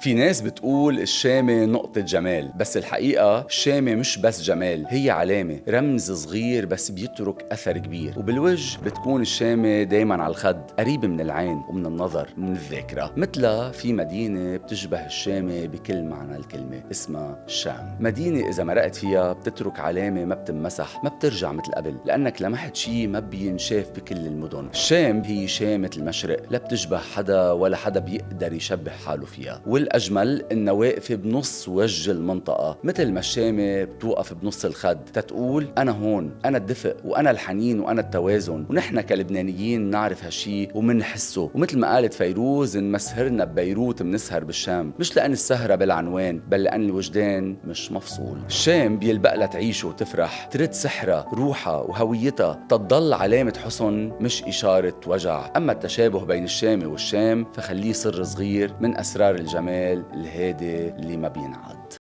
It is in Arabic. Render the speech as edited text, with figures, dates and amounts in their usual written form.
في ناس بتقول الشامة نقطة جمال، بس الحقيقة الشامة مش بس جمال، هي علامة، رمز صغير بس بيترك أثر كبير. وبالوجه بتكون الشامة دايما على الخد، قريبة من العين ومن النظر ومن الذاكرة. مثلها في مدينة بتشبه الشامة بكل معنى الكلمة، اسمها الشام. مدينة إذا مرقت فيها بتترك علامة ما بتمسح، ما بترجع مثل قبل، لأنك لمحت شي ما بينشاف بكل المدن. الشام هي شامة المشرق، لا بتشبه حدا ولا حدا بيقدر يشبه حاله فيها. والأجمل إنها واقفة بنص وجه المنطقة، مثل ما الشامة بتوقف بنص الخد تتقول أنا هون، أنا الدفء وأنا الحنين وأنا التوازن. ونحن كلبنانيين نعرف هالشي ومنحسه، ومثل ما قالت فيروز إن ما سهرنا ببيروت منسهر بالشام، مش لأن السهرة بالعنوان بل لأن الوجدان مش مفصول. الشام بيلبق لها تعيش وتفرح، ترد سحرها روحها وهويتها، تضل علامة حسن مش إشارة وجع. أما التشابه بين الشام والشام فخليه سر صغير من أسرار الجمال الهادي اللي ما بينعاد.